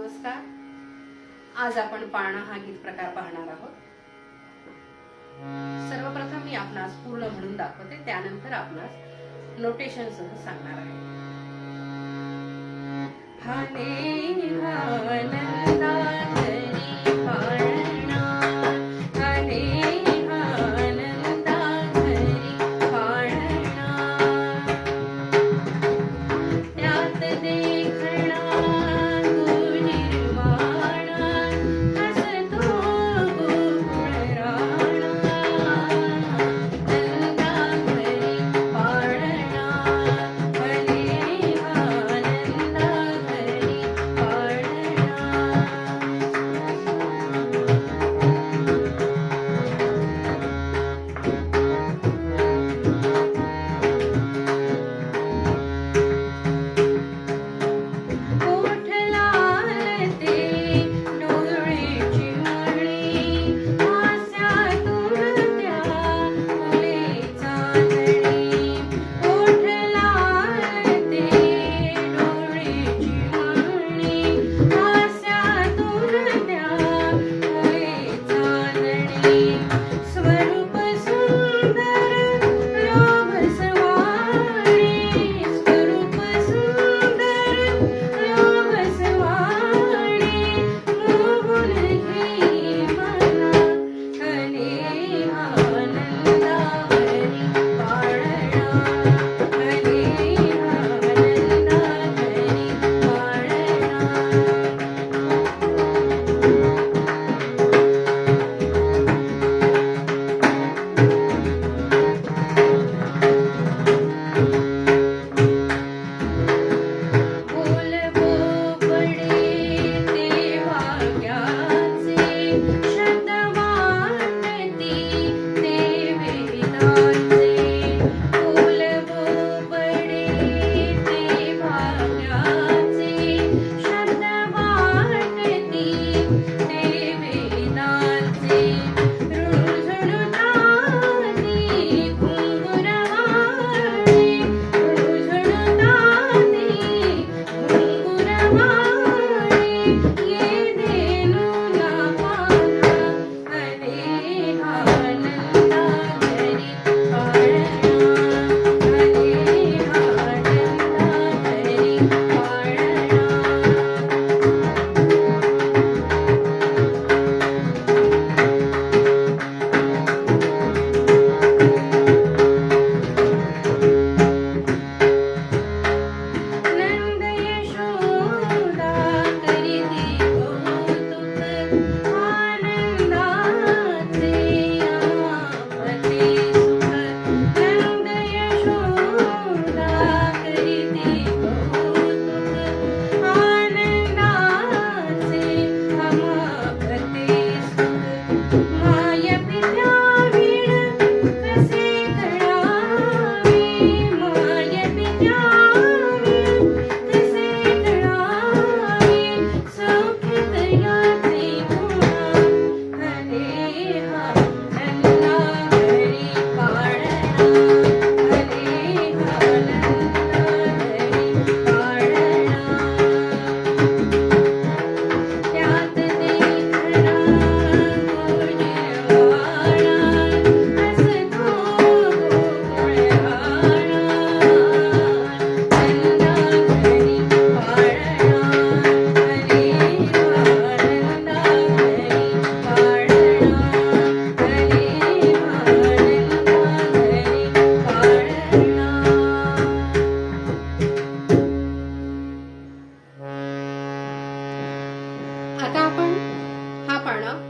नमस्कार. आज आपण पाळणा हा गीत प्रकार पाहणार आहोत. सर्वप्रथम मी आपणास पूर्ण म्हणून दाखवते, त्यानंतर आपणास नोटेशन सह सांगणार आहे. हाने आनंदा घरी पाळणा, हाने आनंदा घरी पाळणा, त्यात देखणा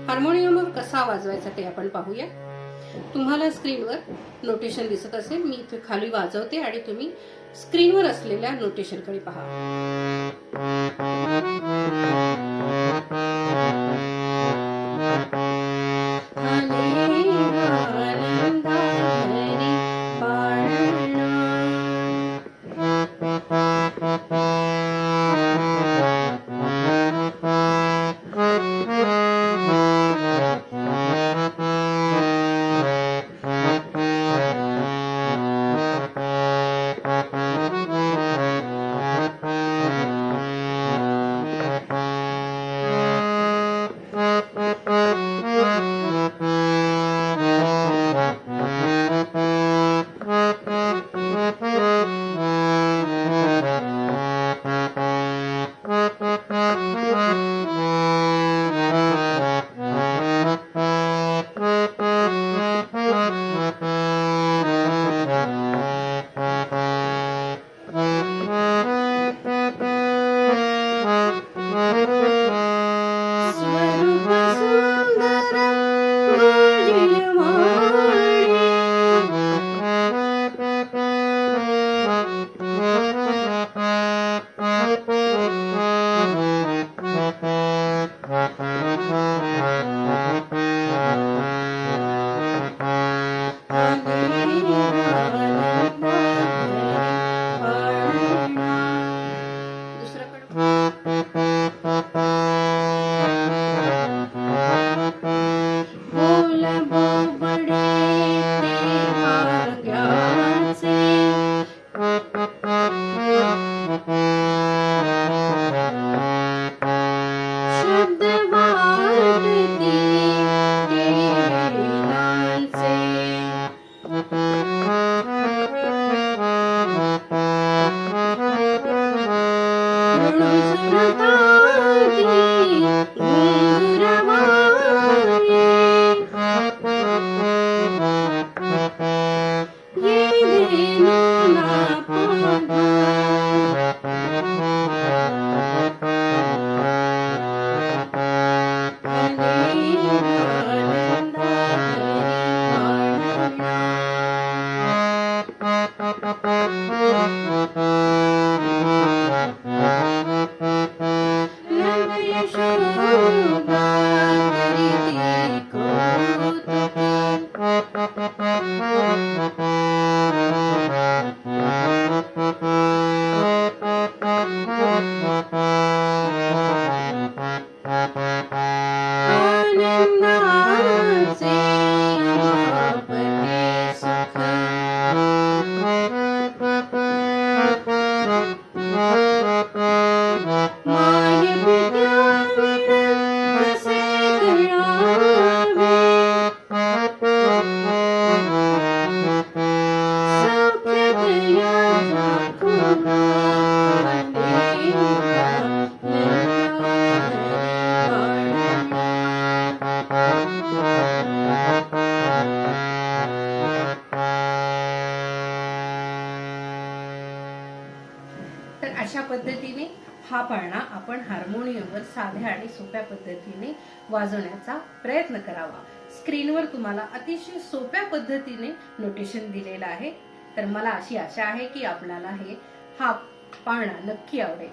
हार्मोनियमवर कसा वाजवायचा ते आपण पाहूया. तुम्हाला स्क्रीनवर नोटेशन दिसत असेल. मी इथे खाली वाजवते आणि तुम्ही स्क्रीनवर असलेल्या नोटेशनकडे पहा. तर अशा पद्धतीने हा पाळणा आपण हार्मोनियमवर साध्या आणि सोप्या पद्धतीने वाजवण्याचा प्रयत्न करावा. स्क्रीनवर तुम्हाला अतिशय सोप्या पद्धतीने नोटेशन दिलेलं आहे. तर मला अशी आशा आहे की आपल्याला हा पाळणा नक्की आवडेल.